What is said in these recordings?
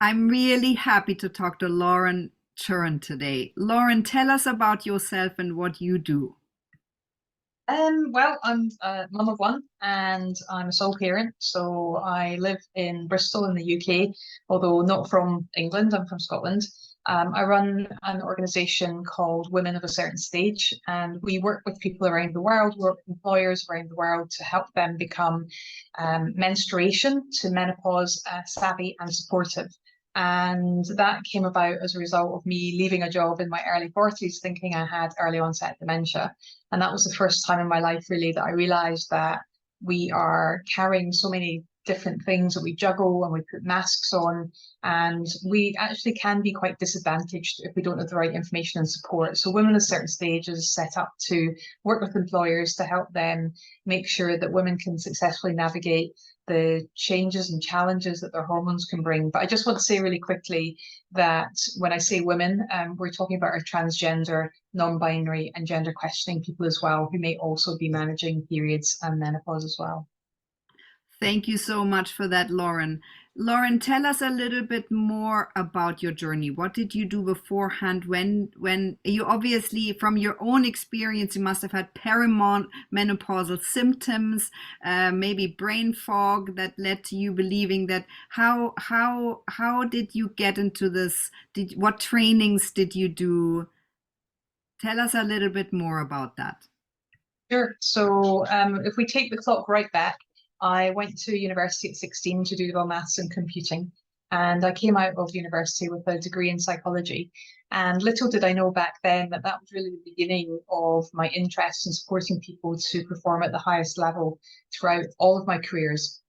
I'm really happy to talk to Lauren Chiren today. Lauren, tell us about yourself and what you do. Well, I'm a mum of one and I'm a sole parent. So I live in Bristol in the UK, although not from England, I'm from Scotland. I run an organisation called Women of a Certain Stage, and we work with people around the world, work with employers around the world to help them become menstruation to menopause savvy and supportive. And that came about as a result of me leaving a job in my early 40s, thinking I had early onset dementia. And that was the first time in my life, really, that I realized that we are carrying so many different things that we juggle and we put masks on. And we actually can be quite disadvantaged if we don't have the right information and support. So, Women at a Certain Stage is set up to work with employers to help them make sure that women can successfully navigate the changes and challenges that their hormones can bring. But I just want to say really quickly that when I say women, we're talking about our transgender, non-binary and gender questioning people as well, who may also be managing periods and menopause as well. Thank you so much for that, Lauren. Lauren, tell us a little bit more about your journey. What did you do beforehand? When you obviously, from your own experience, you must have had perimenopausal symptoms, maybe brain fog that led to you believing that. How did you get into this? What trainings did you do? Tell us a little bit more about that. Sure. So if we take the clock right back, I went to university at 16 to do double maths and computing. And I came out of university with a degree in psychology. And little did I know back then that that was really the beginning of my interest in supporting people to perform at the highest level throughout all of my careers.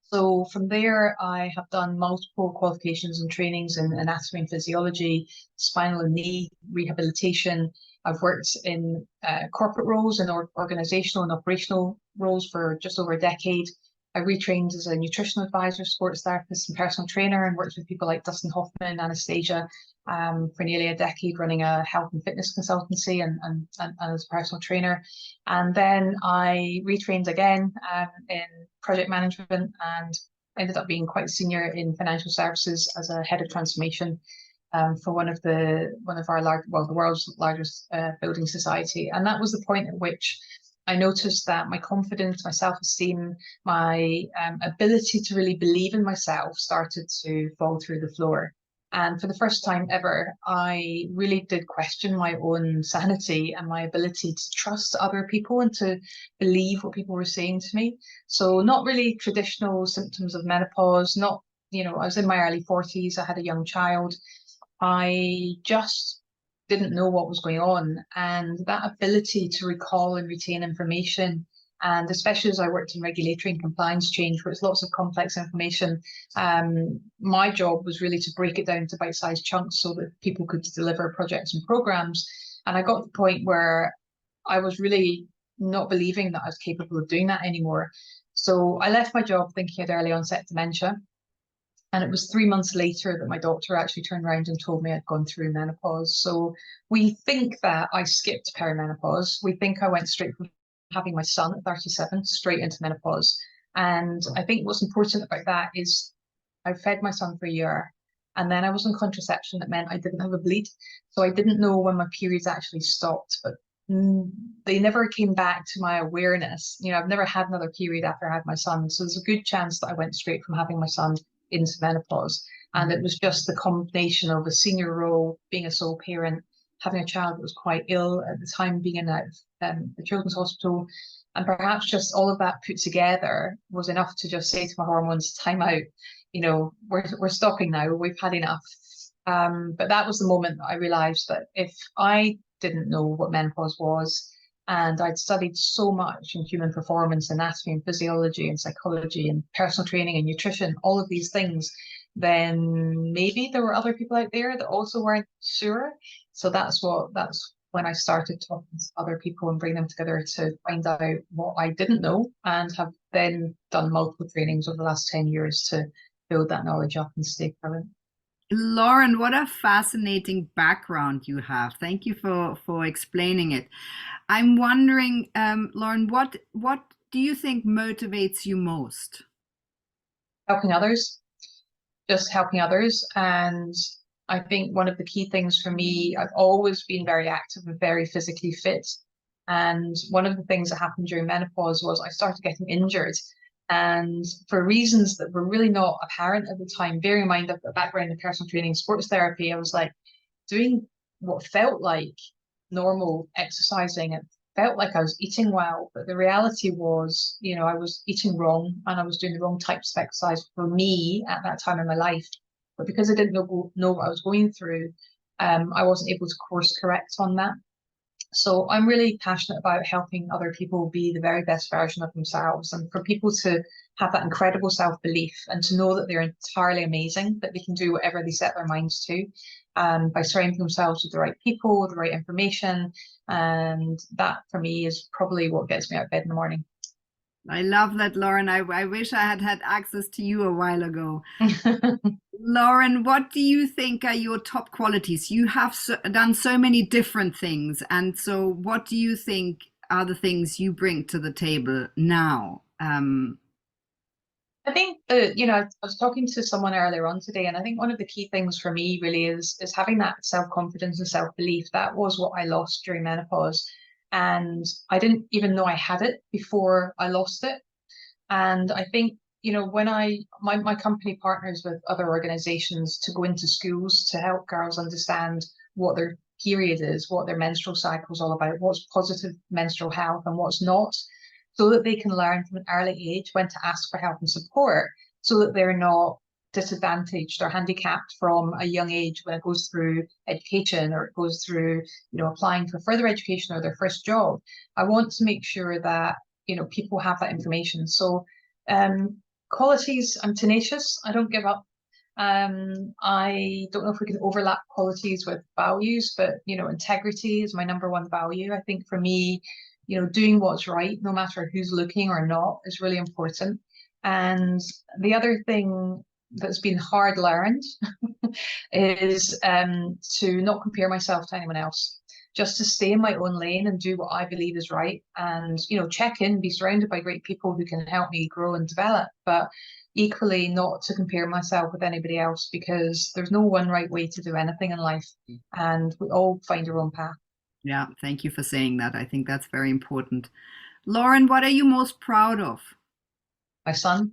So from there, I have done multiple qualifications and trainings in anatomy and physiology, spinal and knee rehabilitation. I've worked in corporate roles and organizational and operational roles for just over a decade. I retrained as a nutritional advisor, sports therapist, and personal trainer, and worked with people like Dustin Hoffman, Anastasia, for nearly a decade, running a health and fitness consultancy and as a personal trainer. And then I retrained again in project management and ended up being quite senior in financial services as a head of transformation for one of our the world's largest building society. And that was the point at which I noticed that my confidence, my self-esteem, my ability to really believe in myself started to fall through the floor. And for the first time ever, I really did question my own sanity and my ability to trust other people and to believe what people were saying to me. So not really traditional symptoms of menopause, not, I was in my early 40s, I had a young child. I just didn't know what was going on. And that ability to recall and retain information, and especially as I worked in regulatory and compliance change, where it's lots of complex information, my job was really to break it down to bite-sized chunks so that people could deliver projects and programs. And I got to the point where I was really not believing that I was capable of doing that anymore. So I left my job thinking I had early onset dementia. And it was 3 months later that my doctor actually turned around and told me I'd gone through menopause. So we think that I skipped perimenopause. We think I went straight from having my son at 37 straight into menopause. And I think what's important about that is I fed my son for a year and then I was on contraception. That meant I didn't have a bleed. So I didn't know when my periods actually stopped, but they never came back to my awareness. I've never had another period after I had my son. So there's a good chance that I went straight from having my son into menopause. And it was just the combination of a senior role, being a sole parent, having a child that was quite ill at the time, being in the children's hospital, and perhaps just all of that put together was enough to just say to my hormones, time out, we're stopping now, we've had enough. But that was the moment that I realized that if I didn't know what menopause was, and I'd studied so much in human performance, anatomy and physiology and psychology and personal training and nutrition, all of these things, then maybe there were other people out there that also weren't sure. So that's when I started talking to other people and bring them together to find out what I didn't know, and have then done multiple trainings over the last 10 years to build that knowledge up and stay current. Lauren, what a fascinating background you have. Thank you for explaining it. I'm wondering, Lauren, what do you think motivates you most? Helping others. just helping others. And I think one of the key things for me, I've always been very active and very physically fit. And one of the things that happened during menopause was I started getting injured. And for reasons that were really not apparent at the time, bearing in mind I've got a background in personal training, sports therapy, I was like doing what felt like normal exercising. It felt like I was eating well, but the reality was, I was eating wrong and I was doing the wrong types of exercise for me at that time in my life. But because I didn't know what I was going through, I wasn't able to course correct on that. So I'm really passionate about helping other people be the very best version of themselves, and for people to have that incredible self-belief and to know that they're entirely amazing, that they can do whatever they set their minds to, by surrounding themselves with the right people, the right information. And that for me is probably what gets me out of bed in the morning. I love that, Lauren. I wish I had had access to you a while ago. Lauren, what do you think are your top qualities? You have done so many different things. And so, what do you think are the things you bring to the table now? I think that, I was talking to someone earlier on today, and I think one of the key things for me really is having that self-confidence and self-belief. That was what I lost during menopause. And I didn't even know I had it before I lost it. And I think, when my company partners with other organizations to go into schools to help girls understand what their period is, what their menstrual cycle is all about, what's positive menstrual health and what's not, so that they can learn from an early age when to ask for help and support, so that they're not disadvantaged or handicapped from a young age when it goes through education or it goes through, applying for further education or their first job. I want to make sure that, people have that information. So qualities, I'm tenacious. I don't give up. I don't know if we can overlap qualities with values, but integrity is my number one value. I think for me, doing what's right, no matter who's looking or not, is really important. And the other thing that's been hard learned is to not compare myself to anyone else, just to stay in my own lane and do what I believe is right. And, check in, be surrounded by great people who can help me grow and develop, but equally not to compare myself with anybody else, because there's no one right way to do anything in life, and we all find our own path. Yeah, thank you for saying that. I think that's very important. Lauren, what are you most proud of? My son.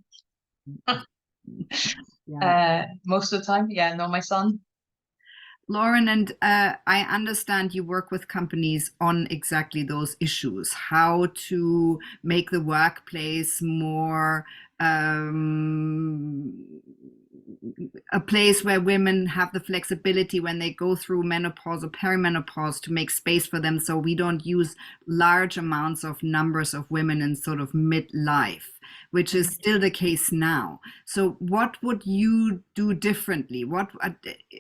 Yeah. Most of the time, yeah, no, my son. Lauren, and I understand you work with companies on exactly those issues, how to make the workplace more a place where women have the flexibility when they go through menopause or perimenopause to make space for them, so we don't use large amounts of numbers of women in sort of midlife, which is still the case now. So what would you do differently? What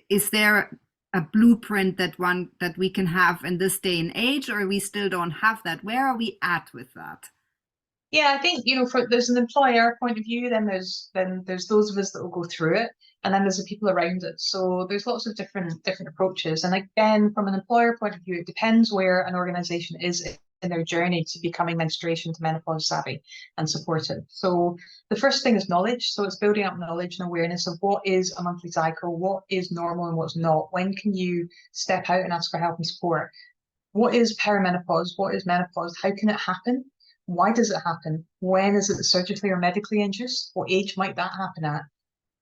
is there a blueprint that we can have in this day and age, or we still don't have that? Where are we at with that? Yeah, I think, there's an employer point of view, then there's those of us that will go through it, and then there's the people around it. So there's lots of different approaches. And again, from an employer point of view, it depends where an organization is in their journey to becoming menstruation to menopause savvy and supportive. So the first thing is knowledge. So it's building up knowledge and awareness of what is a monthly cycle, what is normal and what's not. When can you step out and ask for help and support? What is perimenopause? What is menopause? How can it happen? Why does it happen? When is it surgically or medically induced? What age might that happen at?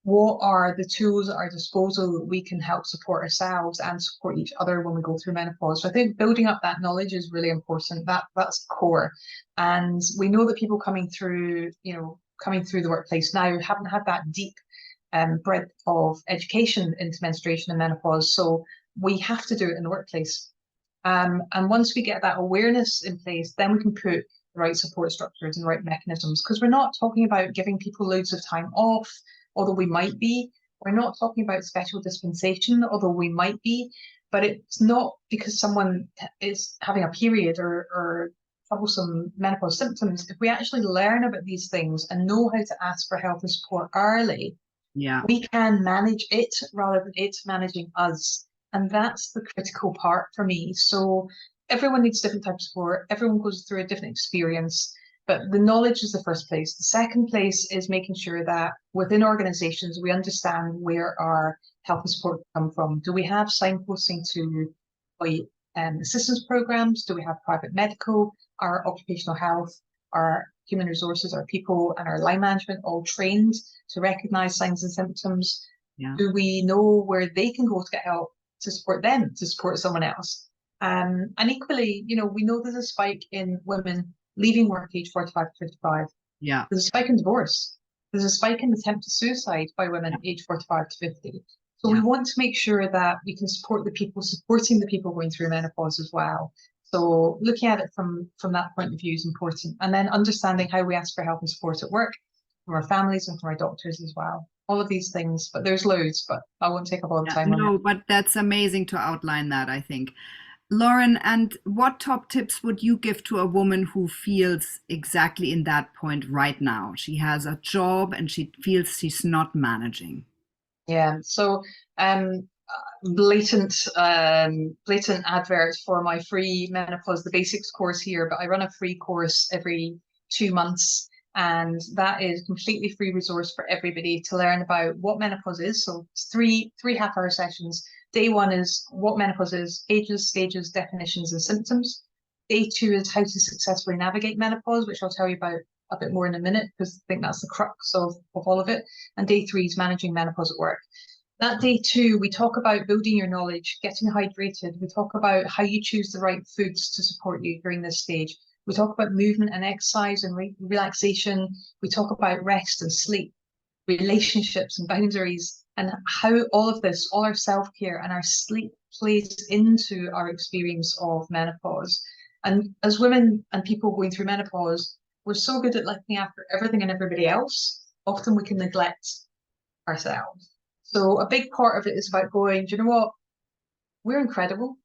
What are the tools at our disposal that we can help support ourselves and support each other when we go through menopause? So I think building up that knowledge is really important. That's core. And we know that people coming through the workplace now haven't had that deep breadth of education into menstruation and menopause. So we have to do it in the workplace. And once we get that awareness in place, then we can put the right support structures and the right mechanisms, because we're not talking about giving people loads of time off, although we might be. We're not talking about special dispensation, although we might be. But it's not because someone is having a period or troublesome menopause symptoms. If we actually learn about these things and know how to ask for help and support early, Yeah. we can manage it rather than it managing us. And that's the critical part for me. So everyone needs different types of support. Everyone goes through a different experience. But the knowledge is the first place. The second place is making sure that within organizations, we understand where our help and support come from. Do we have signposting to assistance programs? Do we have private medical, our occupational health, our human resources, our people, and our line management all trained to recognize signs and symptoms? Yeah. Do we know where they can go to get help to support them, to support someone else? And equally, we know there's a spike in women leaving work age 45 to 55. Yeah. There's a spike in divorce. There's a spike in attempted suicide by women age 45 to 50. So we want to make sure that we can support the people, supporting the people going through menopause as well. So looking at it from that point of view is important. And then understanding how we ask for help and support at work, from our families and from our doctors as well. All of these things, but there's loads, but I won't take up all the time on it. No, but that's amazing to outline that, I think. Lauren, and what top tips would you give to a woman who feels exactly in that point right now? She has a job and she feels she's not managing. Yeah, so blatant advert for my free menopause, the basics course here, but I run a free course every 2 months, and that is a completely free resource for everybody to learn about what menopause is. So it's three half-hour sessions. Day 1 is what menopause is, ages, stages, definitions, and symptoms. Day 2 is how to successfully navigate menopause, which I'll tell you about a bit more in a minute, because I think that's the crux of all of it. And day 3 is managing menopause at work. That day 2, we talk about building your knowledge, getting hydrated. We talk about how you choose the right foods to support you during this stage. We talk about movement and exercise and relaxation. We talk about rest and sleep, relationships and boundaries, and how all of this, all our self-care and our sleep plays into our experience of menopause. And as women and people going through menopause, we're so good at looking after everything and everybody else. Often we can neglect ourselves. So a big part of it is about going, do you know what? We're incredible.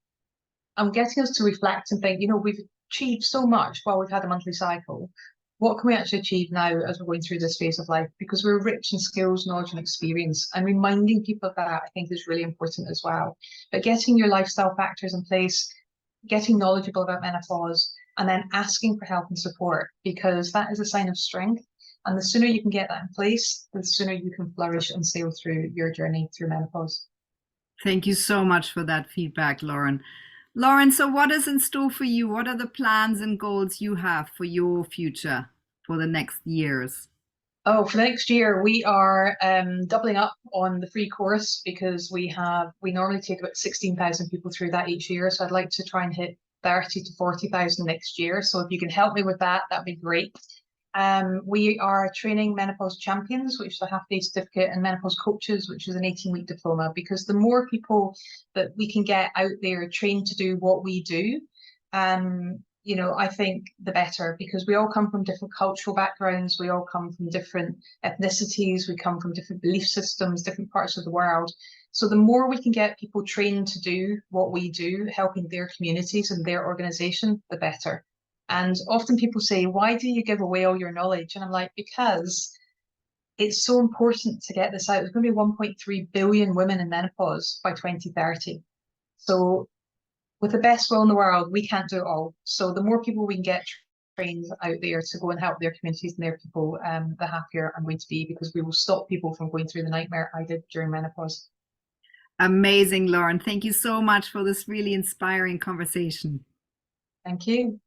And getting us to reflect and think, we've achieved so much while we've had a monthly cycle. What can we actually achieve now as we're going through this phase of life? Because we're rich in skills, knowledge, and experience. And reminding people of that, I think, is really important as well. But getting your lifestyle factors in place, getting knowledgeable about menopause, and then asking for help and support, because that is a sign of strength. And the sooner you can get that in place, the sooner you can flourish and sail through your journey through menopause. Thank you so much for that feedback, Lauren. Lauren, so what is in store for you? What are the plans and goals you have for your future for the next years? Oh, for the next year, we are doubling up on the free course, because we normally take about 16,000 people through that each year. So I'd like to try and hit 30 to 40,000 next year. So if you can help me with that, that'd be great. We are training menopause champions, which is a half-day certificate, and menopause coaches, which is an 18-week diploma, because the more people that we can get out there trained to do what we do, I think the better, because we all come from different cultural backgrounds, we all come from different ethnicities, we come from different belief systems, different parts of the world. So the more we can get people trained to do what we do, helping their communities and their organization, the better. And often people say, why do you give away all your knowledge? And I'm like, because it's so important to get this out. There's going to be 1.3 billion women in menopause by 2030. So with the best will in the world, we can't do it all. So the more people we can get trained out there to go and help their communities and their people, the happier I'm going to be, because we will stop people from going through the nightmare I did during menopause. Amazing, Lauren. Thank you so much for this really inspiring conversation. Thank you.